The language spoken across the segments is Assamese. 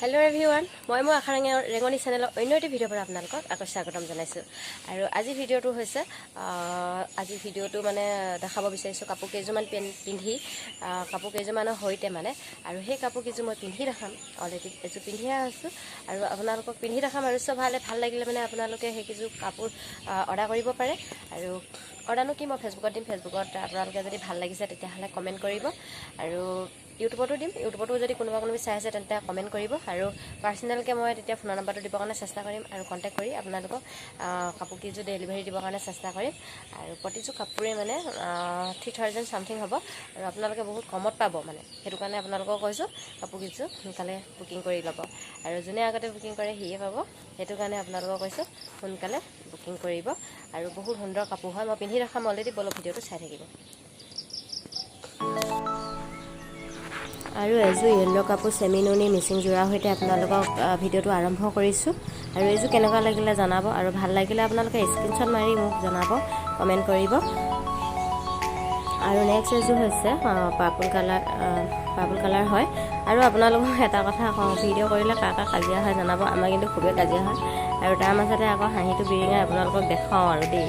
Hello everyone, মই আশা ৰেঙনি চেনেলৰ অন্য এটা ভিডিঅ' পৰা আপোনালোকক আকৌ স্বাগতম জনাইছোঁ। আৰু আজি ভিডিঅ'টো মানে দেখাব বিচাৰিছোঁ কাপোৰ কেইযোৰমান পিন্ধি কাপোৰ কেইযোৰমানৰ সৈতে মানে আৰু সেই কাপোৰ কেইযোৰ মই পিন্ধি দেখাম। অলৰেডি এযোৰ পিন্ধিয়ে আছোঁ আৰু আপোনালোকক পিন্ধি দেখাম আৰু চব ভাল লাগিলে মানে আপোনালোকে সেই কেইযোৰ কাপোৰ অৰ্ডাৰ কৰিব পাৰে। আৰু অৰ্ডাৰনো কি মই ফেচবুকত দিম, ফেচবুকত আপোনালোকে যদি ভাল লাগিছে তেতিয়াহ'লে কমেণ্ট কৰিব আৰু ইউটিউবতো দিম। ইউটিউবতো যদি কোনোবা চাই আছে তেন্তে কমেণ্ট কৰিব আৰু পাৰ্চনেলকৈ মই তেতিয়া ফোনৰ নম্বৰটো দিবৰ কাৰণে চেষ্টা কৰিম আৰু কণ্টেক্ট কৰি আপোনালোকক কাপোৰ কেইযোৰ ডেলিভাৰী দিবৰ কাৰণে চেষ্টা কৰিম। আৰু প্ৰতিযোৰ কাপোৰে মানে 3000 চামথিং হ'ব আৰু আপোনালোকে বহুত কমত পাব মানে, সেইটো কাৰণে আপোনালোকক কৈছোঁ কাপোৰ কেইযোৰ সোনকালে বুকিং কৰি ল'ব। আৰু যোনে আগতে বুকিং কৰে সিয়ে পাব, সেইটো কাৰণে আপোনালোকক কৈছোঁ সোনকালে বুকিং কৰিব। আৰু বহুত সুন্দৰ কাপোৰ হয়, মই পিন্ধি দেখাম অলৰেডি, বলক ভিডিঅ'টো চাই থাকিব। আৰু এযোৰ য়েল্ল' কাপোৰ চেমিনুনি মিচিং যোৰাৰ সৈতে আপোনালোকক ভিডিঅ'টো আৰম্ভ কৰিছোঁ। আৰু এইযোৰ কেনেকুৱা লাগিলে জনাব আৰু ভাল লাগিলে আপোনালোকে স্ক্ৰীনশ্বট মাৰি মোক জনাব, কমেণ্ট কৰিব। আৰু নেক্সট এযোৰ হৈছে পাৰ্পল কালাৰ হয়। আৰু আপোনালোকক এটা কথা কওঁ, ভিডিঅ' কৰিলে কাৰ কাজিয়া হয় জনাব, আমাৰ কিন্তু খুবেই কাজিয়া হয়। আৰু তাৰ মাজতে আকৌ হাঁহিটো বিৰিঙাই আপোনালোকক দেখাওঁ আৰু দেই,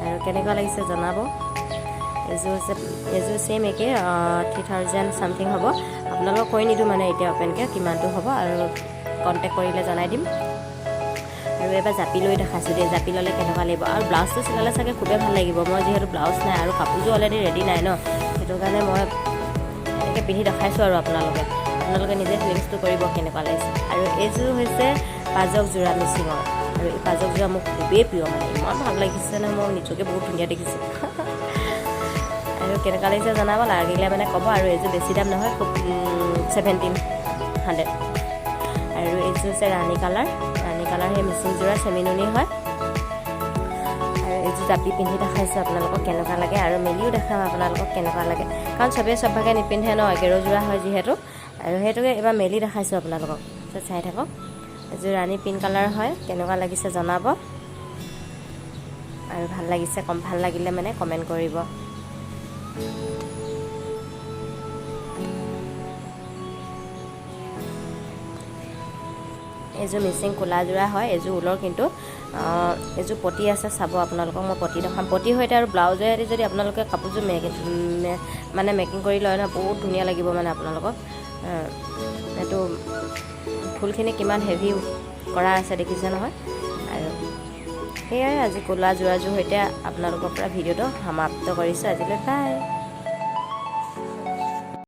আৰু কেনেকুৱা লাগিছে জনাব। এযোৰ ছেইম একে 3000 চামথিং হ'ব। আপোনালোকক কৈ নিদিওঁ মানে এতিয়া অপেনকৈ কিমানটো হ'ব, আৰু কণ্টেক্ট কৰিলে জনাই দিম। আৰু এবাৰ জাপি লৈ দেখাইছোঁ দেই, জাপি ল'লে কেনেকুৱা লাগিব। আৰু ব্লাউজটো চিলালে চাগে খুবেই ভাল লাগিব। মই যিহেতু ব্লাউজ নাই আৰু কাপোৰযোৰ অলৰেডি ৰেডি নাই ন, সেইটো কাৰণে মই এনেকৈ পিন্ধি দেখাইছোঁ। আৰু আপোনালোকে নিজে ফিলিংছটো কৰিব কেনেকুৱা লাগিছে। আৰু এইযোৰ হৈছে পাজক যোৰা মিচিঙৰ, আৰু এই পাজক যোৰা মোক খুবেই প্ৰিয়, মানে ইমান ভাল লাগিছে নহয়, মই নিজকে বহুত ধুনীয়া দেখিছোঁ। আৰু কেনেকুৱা লাগিছে জনাব, লাগিলে মানে ক'ব। আৰু এইযোৰ বেছি দাম নহয়, খুব 1700। আৰু এইযোৰ হৈছে ৰাণী কালাৰ সেই মিচিং যোৰা চেমিনুনি হয়। আৰু এইযোৰ জাপি পিন্ধি দেখাইছোঁ আপোনালোকক কেনেকুৱা লাগে, আৰু মেলিও দেখাম আপোনালোকক কেনেকুৱা লাগে, কাৰণ চবেই চবভাগে নিপিন্ধে ন, একেৰোযোৰা হয় যিহেতু। আৰু সেইটোকে এইবাৰ মেলি দেখাইছোঁ আপোনালোকক, চাই থাকক। এইযোৰ ৰাণী পিংক কালাৰ হয়, কেনেকুৱা লাগিছে জনাব। আৰু ভাল লাগিলে মানে কমেণ্ট কৰিব। এইযোৰ মিচিং কোলা যোৰা হয়, এইযোৰ ঊলৰ, কিন্তু এইযোৰ পতি আছে, চাব আপোনালোকক মই পতি দেখাম। পতিৰ সৈতে আৰু ব্লাউজেৰে যদি আপোনালোকে কাপোৰযোৰ মেকিং কৰি লয় ন, বহুত ধুনীয়া লাগিব মানে আপোনালোকক। এইটো ফুলখিনি কিমান হেভি কৰা আছে দেখিছে নহয়। আৰু সেয়াই আজি কোলা যোৰাযোৰ সৈতে আপোনালোকৰ পৰা ভিডিঅ'টো সমাপ্ত কৰিছোঁ। আজিলৈ বাই।